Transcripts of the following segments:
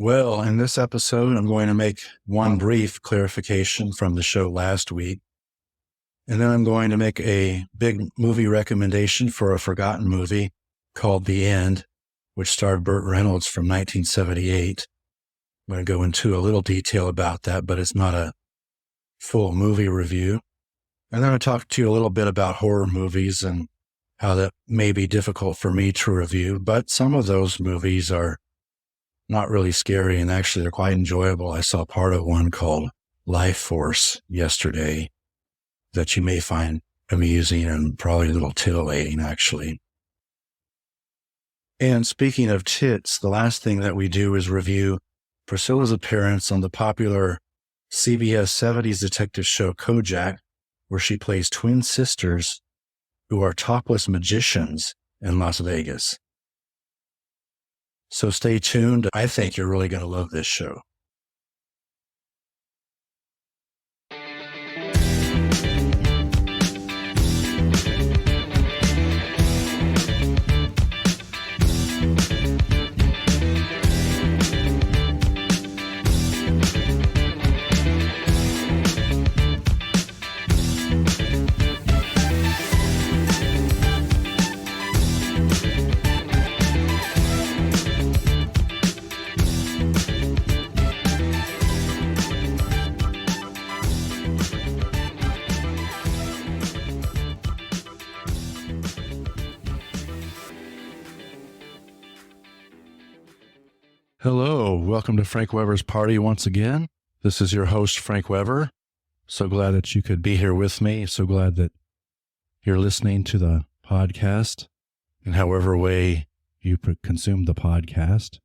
Well, in this episode, I'm going to make one brief clarification from the show last week. And then I'm going to make a big movie recommendation for a forgotten movie called The End, which starred Burt Reynolds from 1978. I'm going to go into a little detail about that, but it's not a full movie review. And then I'll talk to you a little bit about horror movies and how that may be difficult for me to review, but some of those movies are not really scary, and actually they're quite enjoyable. I saw part of one called Life Force yesterday that you may find amusing and probably a little titillating, actually. And speaking of tits, the last thing that we do is review Priscilla's appearance on the popular CBS 70s detective show Kojak, where she plays twin sisters who are topless magicians in Las Vegas. So stay tuned. I think you're really going to love this show. Hello, welcome to Frank Weber's Party once again. This is your host, Frank Weber. So glad that you could be here with me. So glad that you're listening to the podcast in however way you consume the podcast.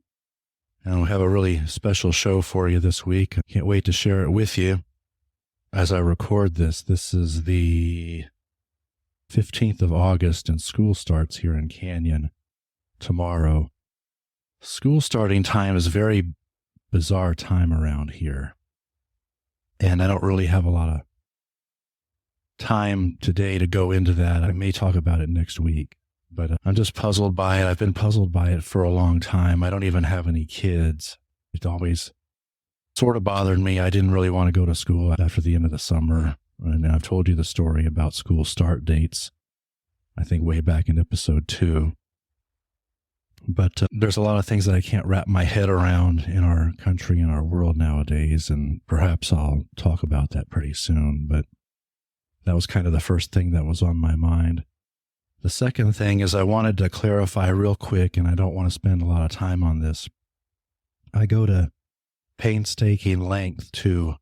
And we have a really special show for you this week. I can't wait to share it with you as I record this. This is the 15th of August, and school starts here in Canyon tomorrow. School starting time is a very bizarre time around here, and I don't really have a lot of time today to go into that. I may talk about it next week, but I'm just puzzled by it. I've been puzzled by it for a long time. I don't even have any kids. It always sort of bothered me. I didn't really want to go to school after the end of the summer, and I've told you the story about school start dates, I think way back in episode 2. But there's a lot of things that I can't wrap my head around in our country and our world nowadays, and perhaps I'll talk about that pretty soon. But that was kind of the first thing that was on my mind. The second thing is I wanted to clarify real quick, and I don't want to spend a lot of time on this. I go to painstaking length to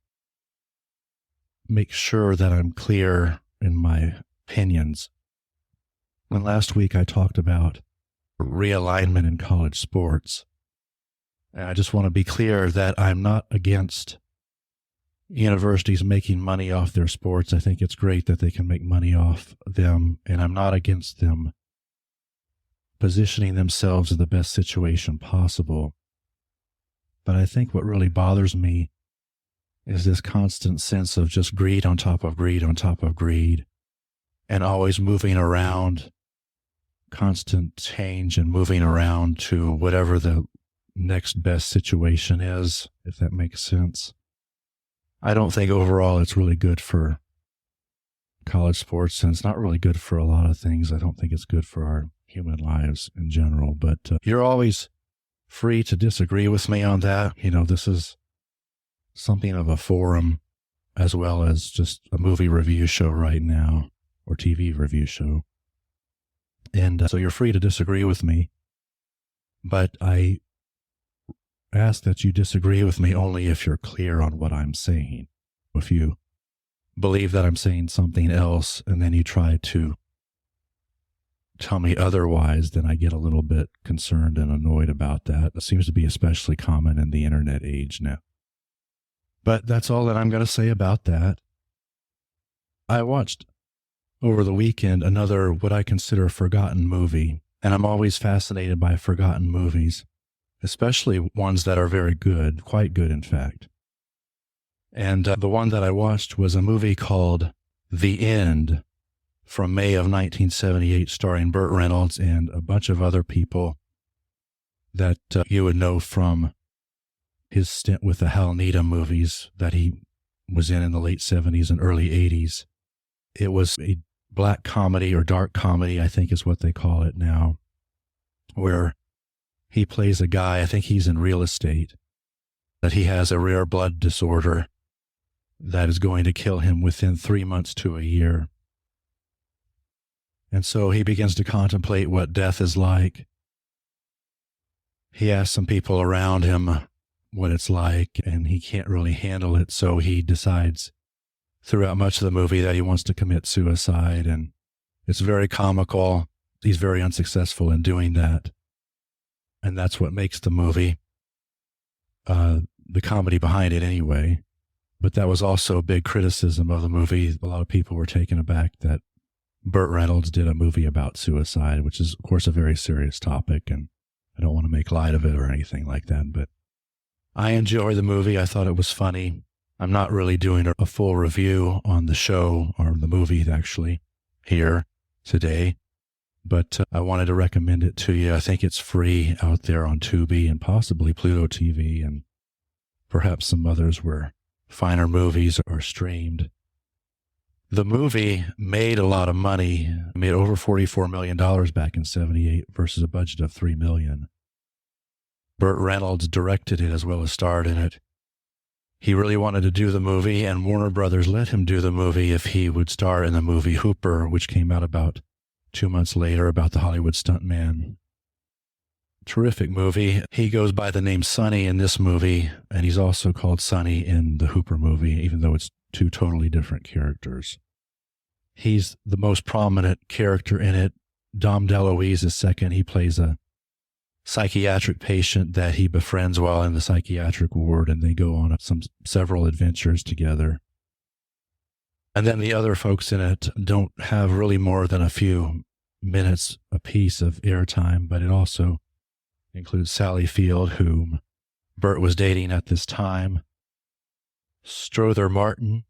make sure that I'm clear in my opinions. And last week I talked about realignment in college sports. And I just want to be clear that I'm not against universities making money off their sports. I think it's great that they can make money off them, and I'm not against them positioning themselves in the best situation possible. But I think what really bothers me is this constant sense of just greed on top of greed on top of greed, and always moving around, constant change and moving around to whatever the next best situation is, if that makes sense. I don't think overall it's really good for college sports, and it's not really good for a lot of things. I don't think it's good for our human lives in general, but you're always free to disagree with me on that. You know, this is something of a forum as well as just a movie review show right now, or TV review show. And so you're free to disagree with me, but I ask that you disagree with me only if you're clear on what I'm saying. If you believe that I'm saying something else and then you try to tell me otherwise, then I get a little bit concerned and annoyed about that. It seems to be especially common in the internet age now. But that's all that I'm going to say about that. I watched over the weekend another what I consider forgotten movie, and I'm always fascinated by forgotten movies, especially ones that are very good, quite good in fact. And the one that I watched was a movie called The End from May of 1978, starring Burt Reynolds and a bunch of other people that you would know from his stint with the Hal Needham movies that he was in the late 70s and early 80s. It was a black comedy or dark comedy, I think is what they call it now, where he plays a guy, I think he's in real estate, that he has a rare blood disorder that is going to kill him within 3 months to a year. And so he begins to contemplate what death is like. He asks some people around him what it's like, and he can't really handle it, so he decides throughout much of the movie that he wants to commit suicide, and it's very comical. He's very unsuccessful in doing that, and that's what makes the movie, the comedy behind it anyway. But that was also a big criticism of the movie. A lot of people were taken aback that Burt Reynolds did a movie about suicide, which is, of course, a very serious topic, and I don't want to make light of it or anything like that, but I enjoy the movie. I thought it was funny. I'm not really doing a full review on the show, or the movie actually, here today, but I wanted to recommend it to you. I think it's free out there on Tubi and possibly Pluto TV, and perhaps some others where finer movies are streamed. The movie made a lot of money. It made over $44 million back in '78 versus a budget of $3 million. Burt Reynolds directed it as well as starred in it. He really wanted to do the movie, and Warner Brothers let him do the movie if he would star in the movie Hooper, which came out about 2 months later, about the Hollywood stuntman. Terrific movie. He goes by the name Sonny in this movie, and he's also called Sonny in the Hooper movie, even though it's two totally different characters. He's the most prominent character in it. Dom DeLuise is second. He plays a psychiatric patient that he befriends while in the psychiatric ward, and they go on several adventures together. And then the other folks in it don't have really more than a few minutes apiece of airtime, but it also includes Sally Field, whom Burt was dating at this time, Strother Martin,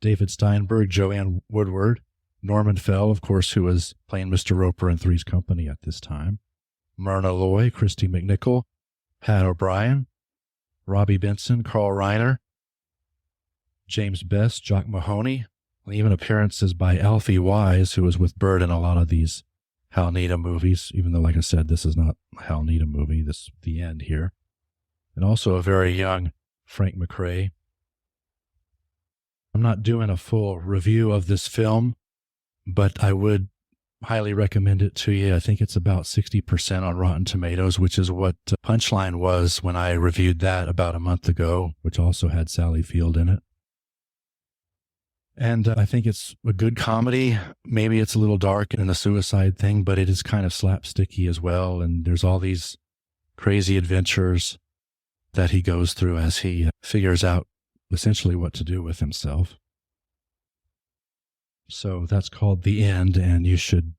David Steinberg, Joanne Woodward, Norman Fell, of course, who was playing Mr. Roper in Three's Company at this time, Myrna Loy, Christy McNichol, Pat O'Brien, Robbie Benson, Carl Reiner, James Best, Jock Mahoney, and even appearances by Alfie Wise, who was with Burt in a lot of these Hal Needham movies, even though, like I said, this is not a Hal Needham movie, this is the end here. And also a very young Frank McRae. I'm not doing a full review of this film, but I would highly recommend it to you. I think it's about 60% on Rotten Tomatoes, which is what Punchline was when I reviewed that about a month ago, which also had Sally Field in it. And I think it's a good comedy. Maybe it's a little dark in the suicide thing, but it is kind of slapsticky as well. And there's all these crazy adventures that he goes through as he figures out essentially what to do with himself. So that's called The End, and you should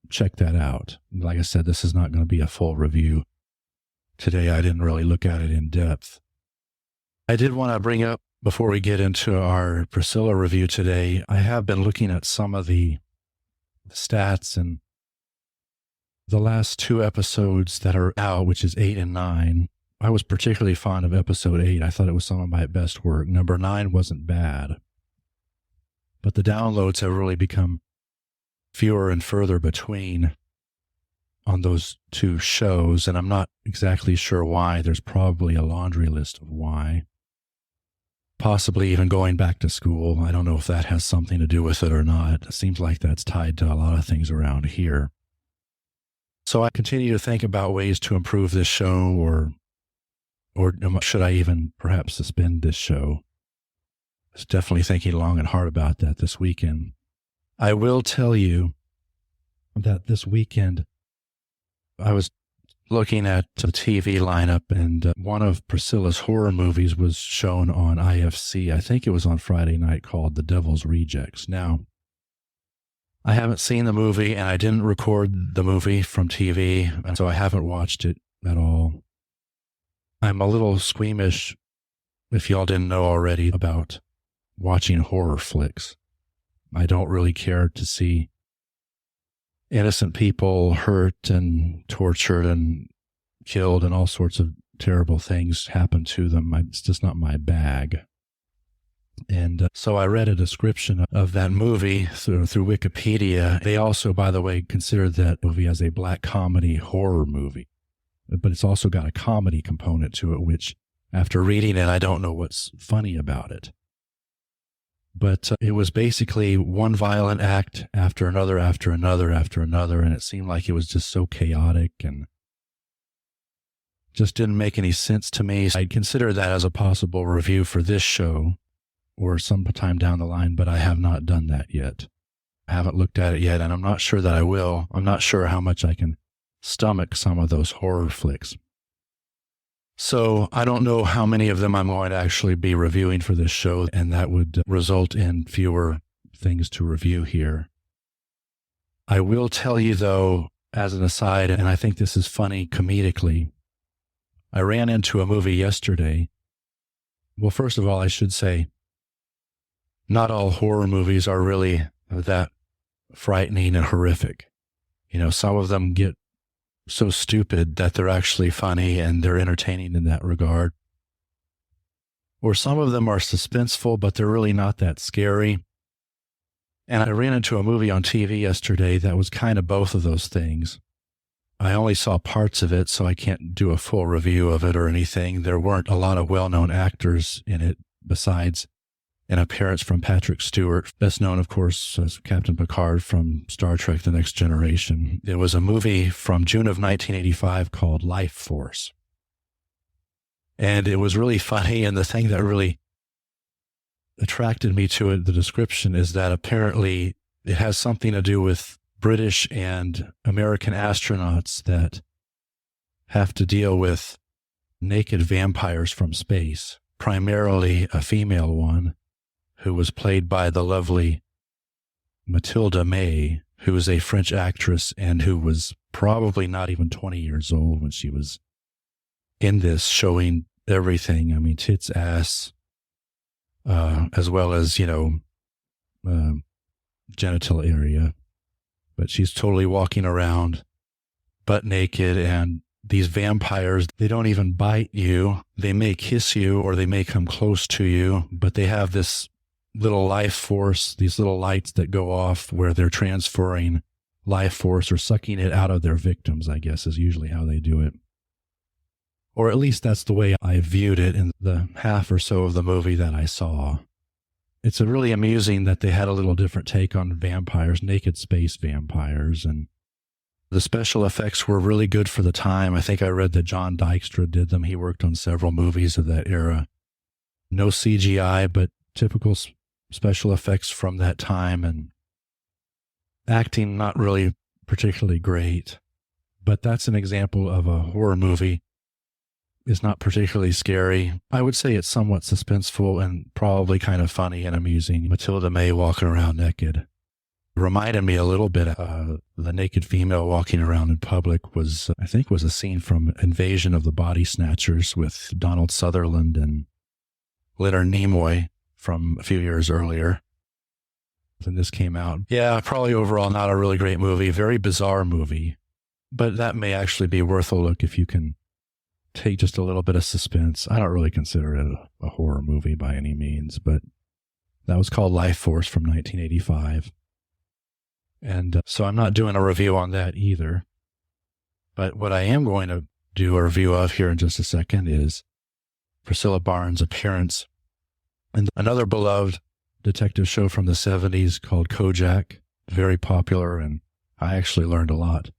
check that out. Like I said, this is not going to be a full review today. I didn't really look at it in depth. I did want to bring up, before we get into our Priscilla review today, I have been looking at some of the stats, and the last two episodes that are out, which is 8 and 9, I was particularly fond of episode 8. I thought it was some of my best work. Number 9 wasn't bad, but the downloads have really become fewer and further between on those two shows, and I'm not exactly sure why. There's probably a laundry list of why. Possibly even going back to school. I don't know if that has something to do with it or not. It seems like that's tied to a lot of things around here. So I continue to think about ways to improve this show, or should I even perhaps suspend this show? I was definitely thinking long and hard about that this weekend. I will tell you that this weekend I was looking at the TV lineup, and one of Priscilla's horror movies was shown on IFC. I think it was on Friday night, called The Devil's Rejects. Now, I haven't seen the movie, and I didn't record the movie from TV, and so I haven't watched it at all. I'm a little squeamish, if y'all didn't know already, about watching horror flicks. I don't really care to see innocent people hurt and tortured and killed and all sorts of terrible things happen to them. It's just not my bag. And so I read a description of that movie through Wikipedia. They also, by the way, consider that movie as a black comedy horror movie. But it's also got a comedy component to it, which after reading it, I don't know what's funny about it. But it was basically one violent act after another, after another, after another. And it seemed like it was just so chaotic and just didn't make any sense to me. I'd consider that as a possible review for this show or sometime down the line, but I have not done that yet. I haven't looked at it yet, and I'm not sure that I will. I'm not sure how much I can stomach some of those horror flicks. So I don't know how many of them I'm going to actually be reviewing for this show, and that would result in fewer things to review here. I will tell you, though, as an aside, and I think this is funny comedically, I ran into a movie yesterday. Well, first of all, I should say, not all horror movies are really that frightening and horrific. You know, some of them get so stupid that they're actually funny and they're entertaining in that regard. Or some of them are suspenseful, but they're really not that scary. And I ran into a movie on TV yesterday that was kind of both of those things. I only saw parts of it, so I can't do a full review of it or anything. There weren't a lot of well-known actors in it besides an appearance from Patrick Stewart, best known, of course, as Captain Picard from Star Trek The Next Generation. It was a movie from June of 1985 called Life Force. And it was really funny, and the thing that really attracted me to it, the description, is that apparently it has something to do with British and American astronauts that have to deal with naked vampires from space, primarily a female one, who was played by the lovely Mathilda May, who is a French actress and who was probably not even 20 years old when she was in this, showing everything. I mean, tits, ass, as well as, genital area. But she's totally walking around butt naked, and these vampires, they don't even bite you. They may kiss you or they may come close to you, but they have this little life force, these little lights that go off where they're transferring life force or sucking it out of their victims, I guess, is usually how they do it. Or at least that's the way I viewed it in the half or so of the movie that I saw. It's really amusing that they had a little different take on vampires, naked space vampires, and the special effects were really good for the time. I think I read that John Dykstra did them. He worked on several movies of that era. No CGI, but typical special effects from that time, and acting not really particularly great. But that's an example of a horror movie. It's not particularly scary. I would say it's somewhat suspenseful and probably kind of funny and amusing. Mathilda May walking around naked reminded me a little bit of the naked female walking around in public was, I think, was a scene from Invasion of the Body Snatchers with Donald Sutherland and Leonard Nimoy from a few years earlier. When this came out. Yeah, probably overall not a really great movie. Very bizarre movie. But that may actually be worth a look if you can take just a little bit of suspense. I don't really consider it a horror movie by any means, but that was called Life Force from 1985. And so I'm not doing a review on that either. But what I am going to do a review of here in just a second is Priscilla Barnes' appearance in another beloved detective show from the 70s called Kojak. Very popular, and I actually learned a lot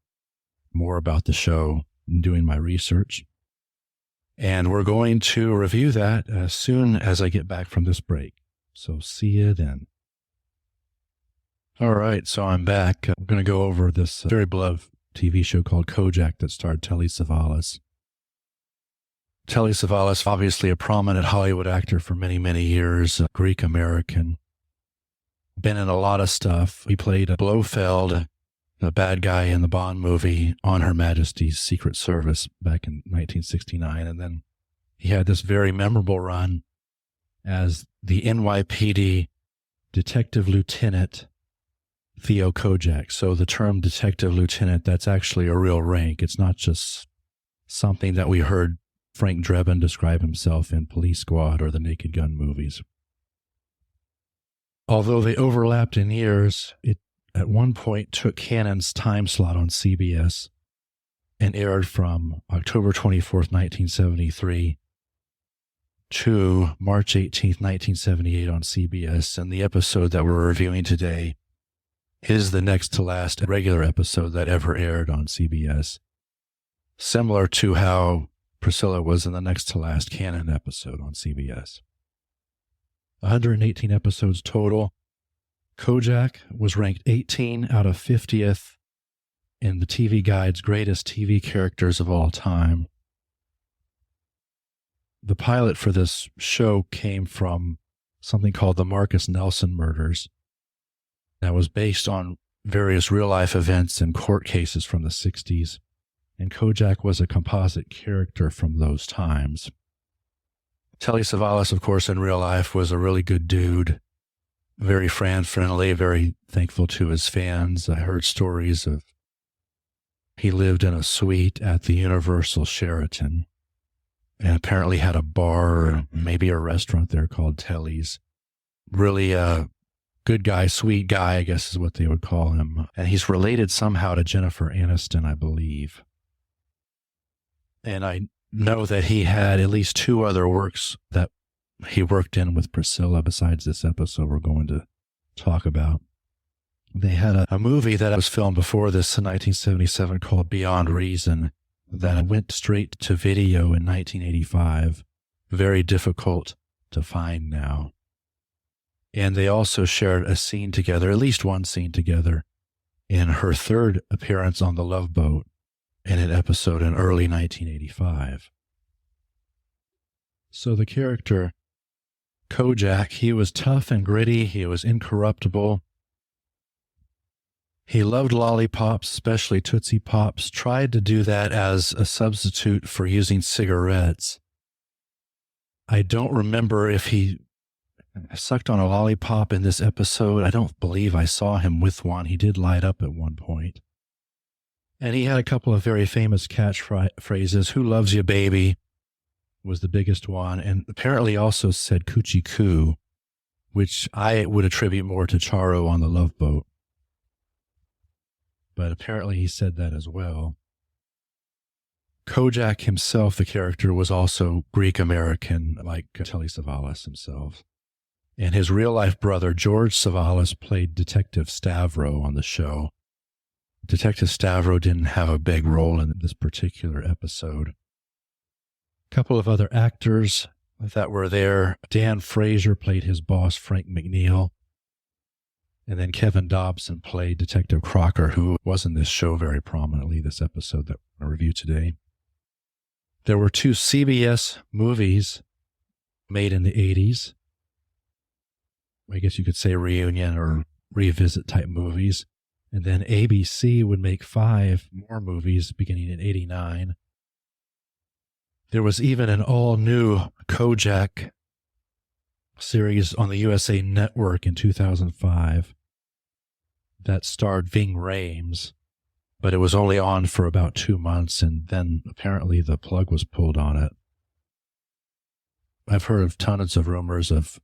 more about the show in doing my research. And we're going to review that as soon as I get back from this break. So see you then. All right, so I'm back. I'm going to go over this very beloved TV show called Kojak that starred Telly Savalas. Telly Savalas, obviously a prominent Hollywood actor for many, many years, Greek-American. Been in a lot of stuff. He played Blofeld, the bad guy in the Bond movie On Her Majesty's Secret Service back in 1969. And then he had this very memorable run as the NYPD Detective Lieutenant Theo Kojak. So the term Detective Lieutenant, that's actually a real rank. It's not just something that we heard Frank Drebin describe himself in Police Squad or the Naked Gun movies. Although they overlapped in years, it at one point took Cannon's time slot on CBS and aired from October 24th, 1973 to March 18th, 1978 on CBS. And the episode that we're reviewing today is the next to last regular episode that ever aired on CBS, similar to how Priscilla was in the next to last Cannon episode on CBS. 118 episodes total. Kojak was ranked 18 out of 50th in the TV Guide's greatest TV characters of all time. The pilot for this show came from something called the Marcus Nelson murders that was based on various real-life events and court cases from the 60s, and Kojak was a composite character from those times. Telly Savalas, of course, in real life was a really good dude, very fan-friendly, very thankful to his fans. I heard stories of he lived in a suite at the Universal Sheraton and apparently had a bar or maybe a restaurant there called Telly's. Really a good guy, sweet guy, I guess is what they would call him. And he's related somehow to Jennifer Aniston, I believe. And I know that he had at least 2 other works that he worked in with Priscilla besides this episode we're going to talk about. They had a movie that was filmed before this in 1977 called Beyond Reason that went straight to video in 1985. Very difficult to find now. And they also shared a scene together, at least one scene together, in her third appearance on The Love Boat in an episode in early 1985. So the character Kojak, he was tough and gritty. He was incorruptible. He loved lollipops, especially Tootsie Pops, tried to do that as a substitute for using cigarettes. I don't remember if he sucked on a lollipop in this episode. I don't believe I saw him with one. He did light up at one point. And he had a couple of very famous catchphrases. Who loves you, baby? Was the biggest one. And apparently also said coochie coo, which I would attribute more to Charo on The Love Boat. But apparently he said that as well. Kojak himself, the character, was also Greek-American, like Telly Savalas himself. And his real-life brother, George Savalas, played Detective Stavro on the show. Detective Stavro didn't have a big role in this particular episode. A couple of other actors that were there. Dan Fraser played his boss, Frank McNeil. And then Kevin Dobson played Detective Crocker, who was in this show very prominently, this episode that we're going to review today. There were 2 CBS movies made in the 80s. I guess you could say reunion or revisit type movies. And then ABC would make 5 more movies beginning in 89. There was even an all-new Kojak series on the USA Network in 2005 that starred Ving Rhames, but it was only on for about 2 months, and then apparently the plug was pulled on it. I've heard of tons of rumors of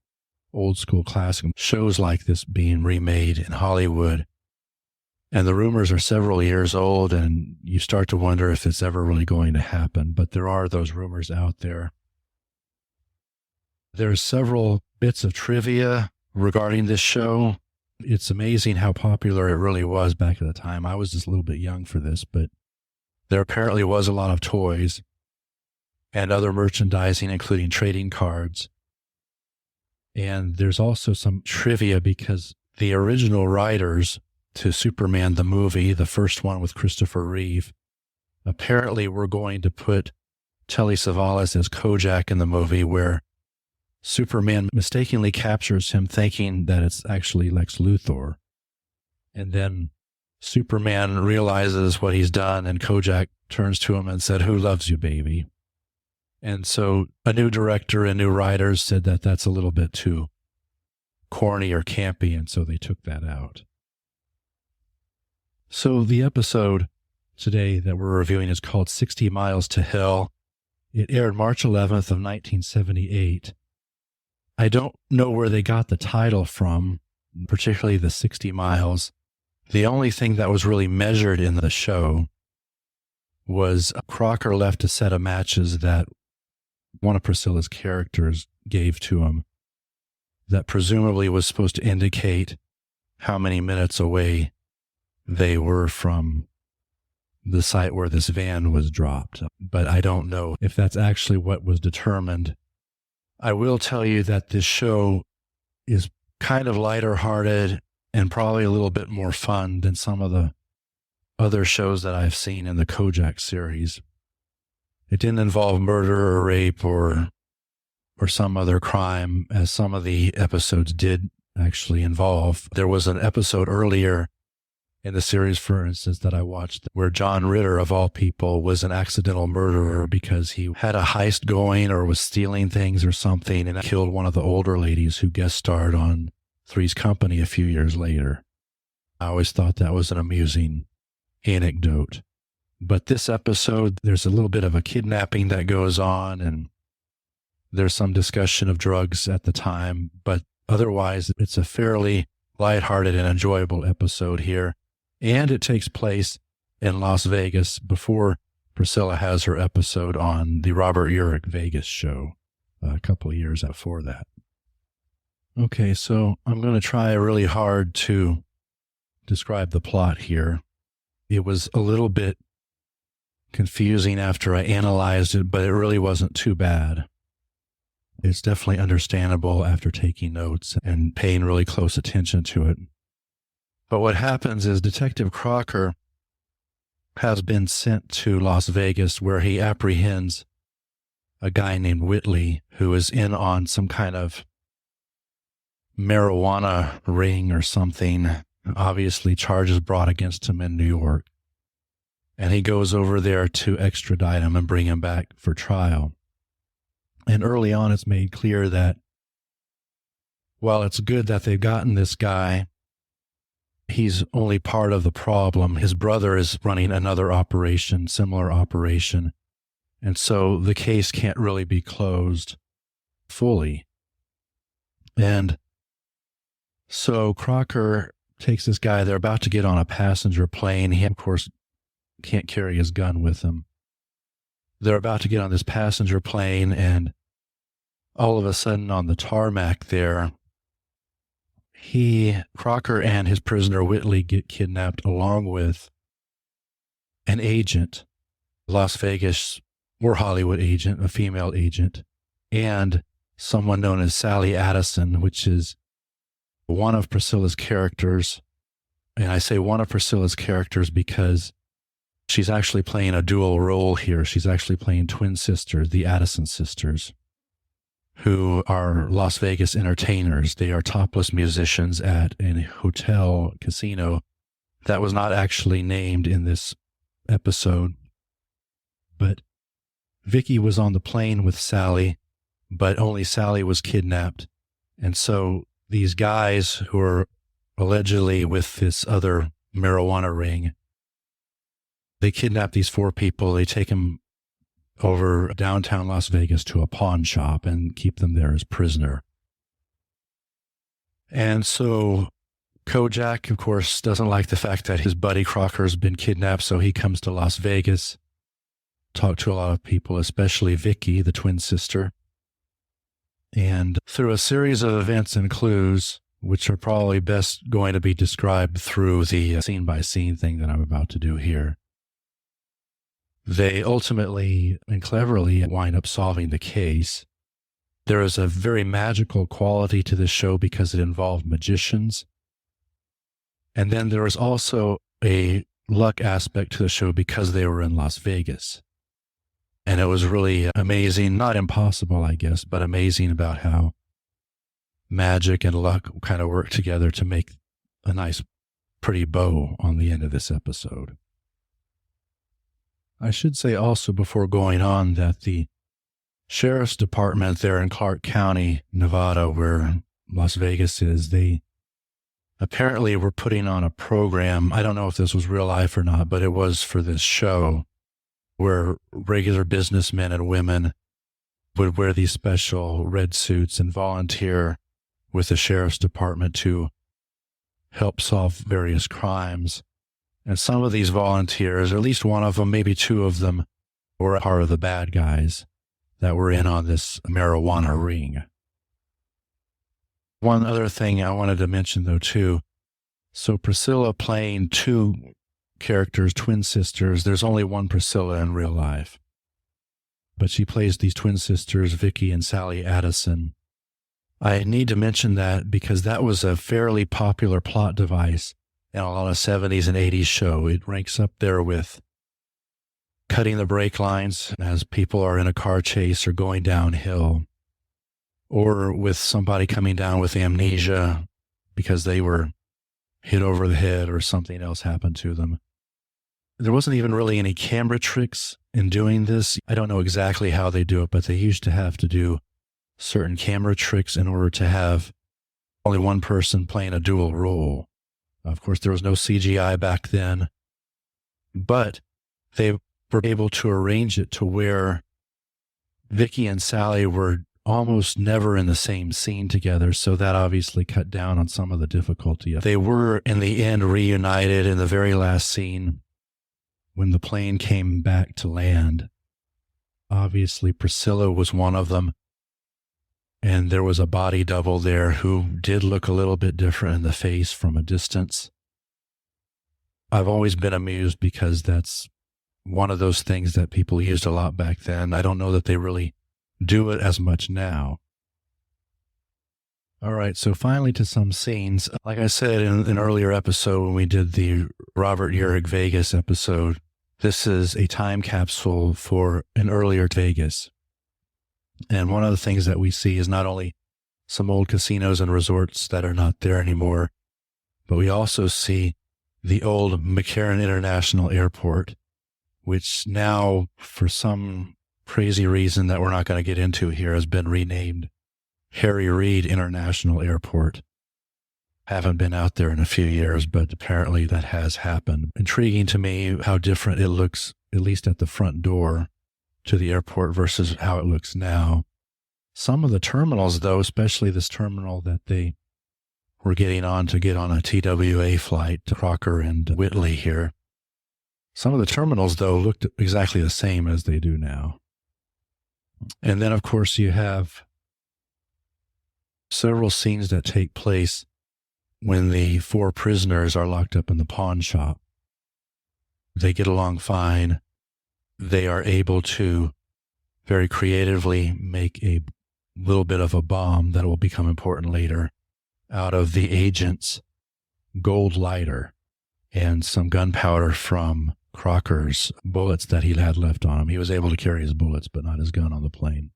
old school classic shows like this being remade in Hollywood, and the rumors are several years old, and you start to wonder if it's ever really going to happen, but there are those rumors out there. There's several bits of trivia regarding this show. It's amazing how popular it really was back at the time. I was just a little bit young for this, but there apparently was a lot of toys and other merchandising, including trading cards. And there's also some trivia because the original writers to Superman the movie, the first one with Christopher Reeve, apparently were going to put Telly Savalas as Kojak in the movie, where Superman mistakenly captures him thinking that it's actually Lex Luthor. And then Superman realizes what he's done, and Kojak turns to him and said, "Who loves you, baby?" And so a new director and new writers said that that's a little bit too corny or campy, and so they took that out. So the episode today that we're reviewing is called 60 Miles to Hell. It aired March 11th of 1978. I don't know where they got the title from, particularly the 60 miles. The only thing that was really measured in the show was Crocker left a set of matches that one of Priscilla's characters gave to him that presumably was supposed to indicate how many minutes away they were from the site where this van was dropped. But I don't know if that's actually what was determined. I will tell you that this show is kind of lighter hearted and probably a little bit more fun than some of the other shows that I've seen in the Kojak series. It didn't involve murder or rape or some other crime, as some of the episodes did actually involve. There was an episode earlier in the series, for instance, that I watched where John Ritter, of all people, was an accidental murderer because he had a heist going or was stealing things or something and killed one of the older ladies who guest starred on Three's Company a few years later. I always thought that was an amusing anecdote. But this episode, there's a little bit of a kidnapping that goes on, and there's some discussion of drugs at the time, but otherwise it's a fairly lighthearted and enjoyable episode here. And it takes place in Las Vegas before Priscilla has her episode on the Robert Urich Vegas show a couple of years before that. Okay, so I'm going to try really hard to describe the plot here. It was a little bit confusing after I analyzed it, but it really wasn't too bad. It's definitely understandable after taking notes and paying really close attention to it. But what happens is Detective Crocker has been sent to Las Vegas, where he apprehends a guy named Whitley who is in on some kind of marijuana ring or something. Obviously, charges brought against him in New York. And he goes over there to extradite him and bring him back for trial. And early on, it's made clear that while it's good that they've gotten this guy, he's only part of the problem. His brother is running another operation, similar operation. And so the case can't really be closed fully. And so Crocker takes this guy. They're about to get on a passenger plane. He, of course, can't carry his gun with him. They're about to get on this passenger plane, and all of a sudden on the tarmac there, Crocker and his prisoner Whitley get kidnapped along with an agent, Las Vegas or Hollywood agent, a female agent, and someone known as Sally Addison, which is one of Priscilla's characters. And I say one of Priscilla's characters because she's actually playing a dual role here. She's actually playing twin sisters, the Addison sisters, who are Las Vegas entertainers. They are topless musicians at a hotel casino that was not actually named in this episode. But Vicky was on the plane with Sally, but only Sally was kidnapped. And so these guys who are allegedly with this other marijuana ring, they kidnap these four people. They take them over downtown Las Vegas to a pawn shop and keep them there as prisoner. And so Kojak, of course, doesn't like the fact that his buddy Crocker's been kidnapped, so he comes to Las Vegas, talk to a lot of people, especially Vicky, the twin sister. And through a series of events and clues, which are probably best going to be described through the scene-by-scene thing that I'm about to do here, they ultimately and cleverly wind up solving the case. There is a very magical quality to this show because it involved magicians. And then there is also a luck aspect to the show because they were in Las Vegas. And it was really amazing, not impossible, I guess, but amazing about how magic and luck kind of work together to make a nice, pretty bow on the end of this episode. I should say also before going on that the sheriff's department there in Clark County, Nevada, where Las Vegas is, they apparently were putting on a program. I don't know if this was real life or not, but it was for this show where regular businessmen and women would wear these special red suits and volunteer with the sheriff's department to help solve various crimes. And some of these volunteers, or at least one of them, maybe two of them, were part of the bad guys that were in on this marijuana ring. One other thing I wanted to mention, though, too. So Priscilla playing two characters, twin sisters. There's only one Priscilla in real life, but she plays these twin sisters, Vicky and Sally Addison. I need to mention that because that was a fairly popular plot device in a lot of 70s and 80s show. It ranks up there with cutting the brake lines as people are in a car chase or going downhill, or with somebody coming down with amnesia because they were hit over the head or something else happened to them. There wasn't even really any camera tricks in doing this. I don't know exactly how they do it, but they used to have to do certain camera tricks in order to have only one person playing a dual role. Of course, there was no CGI back then, but they were able to arrange it to where Vicky and Sally were almost never in the same scene together, so that obviously cut down on some of the difficulty. They were, in the end, reunited in the very last scene when the plane came back to land. Obviously, Priscilla was one of them, and there was a body double there who did look a little bit different in the face from a distance. I've always been amused because that's one of those things that people used a lot back then. I don't know that they really do it as much now. All right, so finally to some scenes. Like I said in an earlier episode when we did the Robert Urich Vegas episode, this is a time capsule for an earlier Vegas. And one of the things that we see is not only some old casinos and resorts that are not there anymore, but we also see the old McCarran International Airport, which now, for some crazy reason that we're not going to get into here, has been renamed Harry Reid International Airport. Haven't been out there in a few years, but apparently that has happened. Intriguing to me how different it looks, at least at the front door to the airport versus how it looks now. Some of the terminals, though, especially this terminal that they were getting on to get on a TWA flight to Crocker and Whitley here, some of the terminals, though, looked exactly the same as they do now. And then, of course, you have several scenes that take place when the four prisoners are locked up in the pawn shop. They get along fine. They are able to very creatively make a little bit of a bomb that will become important later out of the agent's gold lighter and some gunpowder from Crocker's bullets that he had left on him. He was able to carry his bullets, but not his gun on the plane.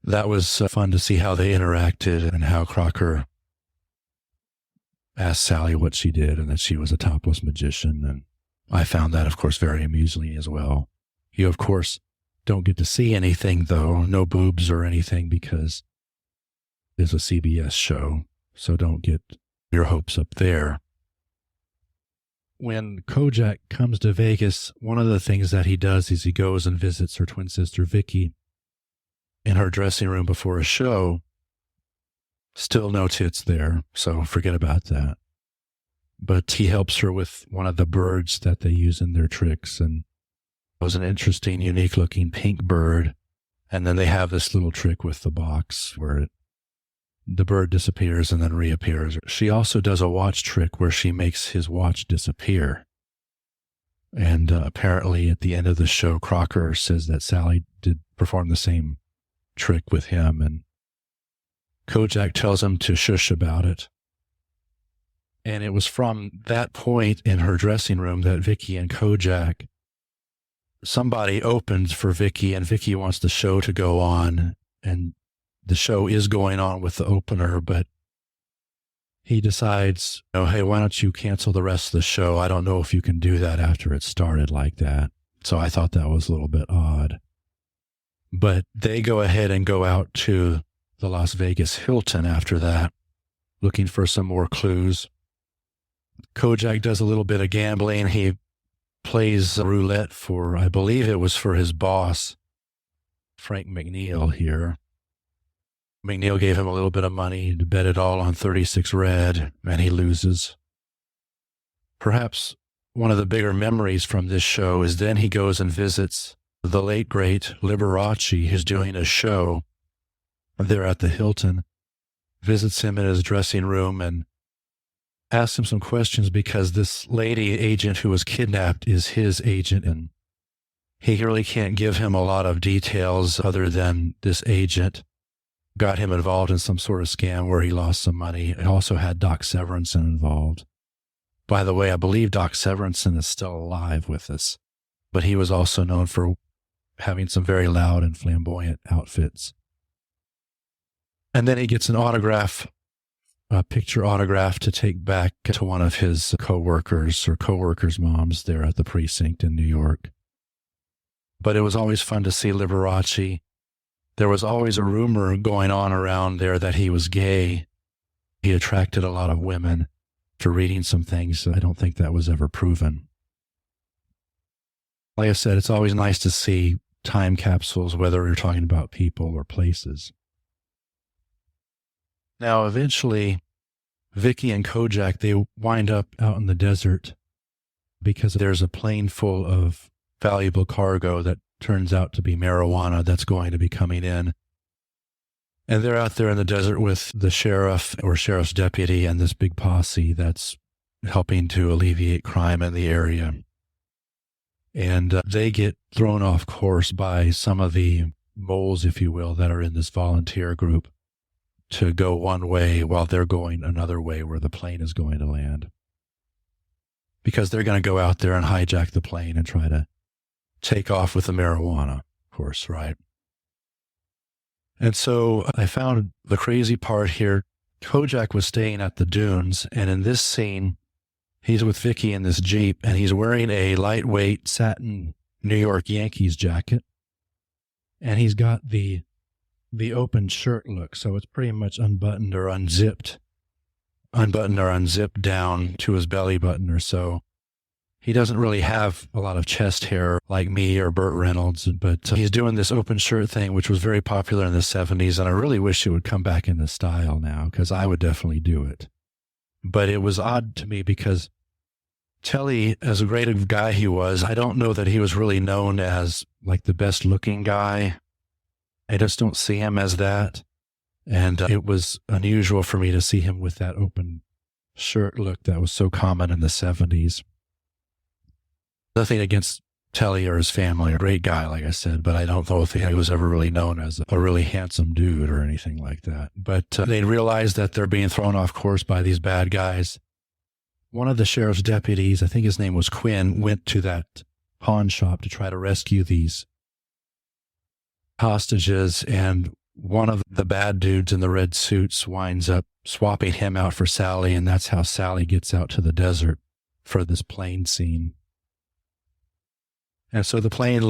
That was fun to see how they interacted and how Crocker asked Sally what she did and that she was a topless magician. And I found that, of course, very amusing as well. You, of course, don't get to see anything, though. No boobs or anything because it's a CBS show. So don't get your hopes up there. When Kojak comes to Vegas, one of the things that he does is he goes and visits her twin sister, Vicky, in her dressing room before a show. Still no tits there, so forget about that. But he helps her with one of the birds that they use in their tricks, and it was an interesting, unique-looking pink bird. And then they have this little trick with the box where the bird disappears and then reappears. She also does a watch trick where she makes his watch disappear. And apparently at the end of the show, Crocker says that Sally did perform the same trick with him, and Kojak tells him to shush about it. And it was from that point in her dressing room that Vicky and Kojak, somebody opens for Vicky, and Vicky wants the show to go on, and the show is going on with the opener, but he decides, hey, why don't you cancel the rest of the show? I don't know if you can do that after it started like that. So I thought that was a little bit odd. But they go ahead and go out to the Las Vegas Hilton after that, looking for some more clues. Kojak does a little bit of gambling. He plays roulette for, I believe it was for his boss, Frank McNeil here. McNeil gave him a little bit of money to bet it all on 36 Red, and he loses. Perhaps one of the bigger memories from this show is then he goes and visits the late, great Liberace, who's doing a show there at the Hilton, visits him in his dressing room and asks him some questions because this lady agent who was kidnapped is his agent, and he really can't give him a lot of details other than this agent got him involved in some sort of scam where he lost some money. It also had Doc Severinsen involved. By the way, I believe Doc Severinsen is still alive with us, but he was also known for having some very loud and flamboyant outfits. And then he gets an autograph, a picture autograph to take back to one of his co-workers or co-workers' moms there at the precinct in New York. But it was always fun to see Liberace. There was always a rumor going on around there that he was gay. He attracted a lot of women. To reading some things, I don't think that was ever proven. Like I said, it's always nice to see time capsules, whether you're talking about people or places. Now, eventually, Vicky and Kojak, they wind up out in the desert because there's a plane full of valuable cargo that turns out to be marijuana that's going to be coming in. And they're out there in the desert with the sheriff or sheriff's deputy and this big posse that's helping to alleviate crime in the area. And they get thrown off course by some of the moles, if you will, that are in this volunteer group to go one way while they're going another way where the plane is going to land. Because they're going to go out there and hijack the plane and try to take off with the marijuana, of course, right? And so I found the crazy part here. Kojak was staying at the dunes, and in this scene, he's with Vicky in this Jeep, and he's wearing a lightweight satin New York Yankees jacket, and he's got the open shirt look, so it's pretty much unbuttoned or unzipped down to his belly button or so. He doesn't really have a lot of chest hair like me or Burt Reynolds, but he's doing this open shirt thing, which was very popular in the 70s, and I really wish it would come back into style now, because I would definitely do it. But it was odd to me because Telly, as a great a guy he was, I don't know that he was really known as like the best looking guy. I just don't see him as that. And it was unusual for me to see him with that open shirt look that was so common in the 70s. Nothing against Telly or his family, a great guy, like I said, but I don't know if he was ever really known as a really handsome dude or anything like that. But they realize that they're being thrown off course by these bad guys. One of the sheriff's deputies, I think his name was Quinn, went to that pawn shop to try to rescue these hostages, and one of the bad dudes in the red suits winds up swapping him out for Sally, and that's how Sally gets out to the desert for this plane scene. And so the plane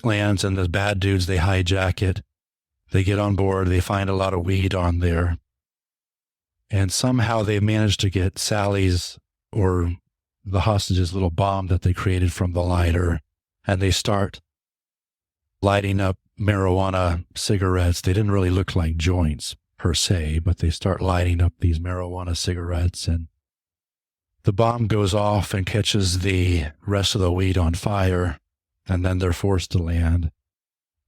lands, and the bad dudes, they hijack it. They get on board. They find a lot of weed on there. And somehow they manage to get Sally's or the hostages' little bomb that they created from the lighter. And they start lighting up marijuana cigarettes. They didn't really look like joints per se, but they start lighting up these marijuana cigarettes. And the bomb goes off and catches the rest of the weed on fire. And then they're forced to land.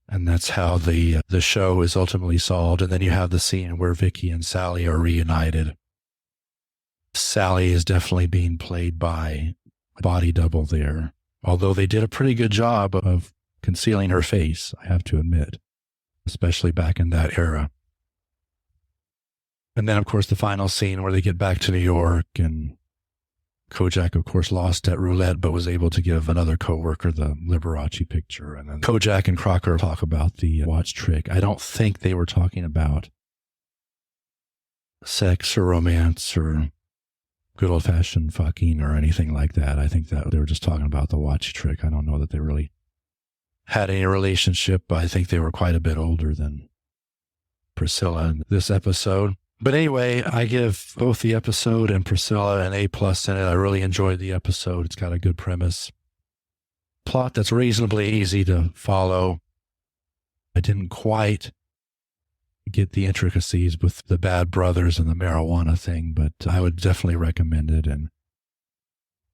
And that's how the show is ultimately solved. And then you have the scene where Vicky and Sally are reunited. Sally is definitely being played by a body double there. Although they did a pretty good job of concealing her face, I have to admit, especially back in that era. And then, of course, the final scene where they get back to New York, and Kojak, of course, lost at roulette, but was able to give another coworker the Liberace picture. And then Kojak and Crocker talk about the watch trick. I don't think they were talking about sex or romance or good old-fashioned fucking or anything like that. I think that they were just talking about the watch trick. I don't know that they really had any relationship. I think they were quite a bit older than Priscilla in this episode. But anyway, I give both the episode and Priscilla an A+ in it. I really enjoyed the episode. It's got a good premise. plot that's reasonably easy to follow. I didn't quite get the intricacies with the bad brothers and the marijuana thing, but I would definitely recommend it. And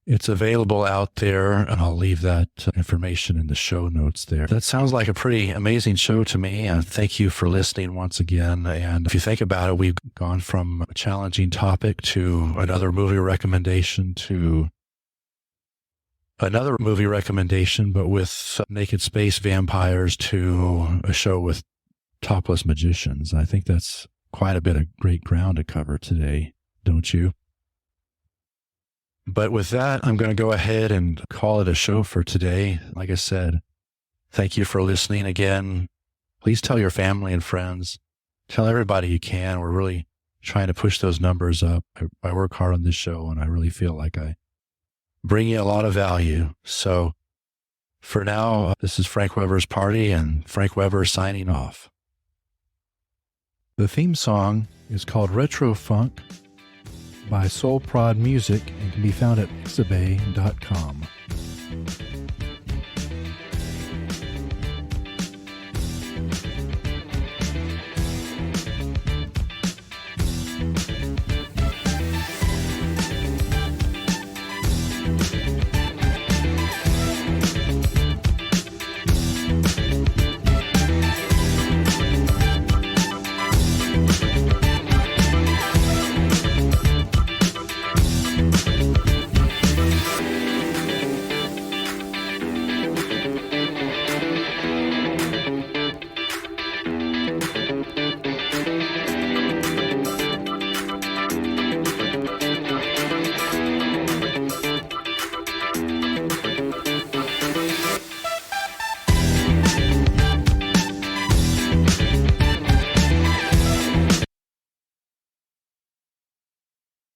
it's available out there, and I'll leave that information in the show notes there. That sounds like a pretty amazing show to me, and thank you for listening once again. And if you think about it, we've gone from a challenging topic to another movie recommendation to another movie recommendation, but with naked space vampires, to a show with topless magicians. I think that's quite a bit of great ground to cover today, don't you? But with that, I'm going to go ahead and call it a show for today. Like I said, thank you for listening again. Please tell your family and friends. Tell everybody you can. We're really trying to push those numbers up. I work hard on this show, and I really feel like I bring you a lot of value. So for now, this is Frank Weber's Party, and Frank Weber signing off. The theme song is called Retro Funk by Soul Prod Music and can be found at pixabay.com.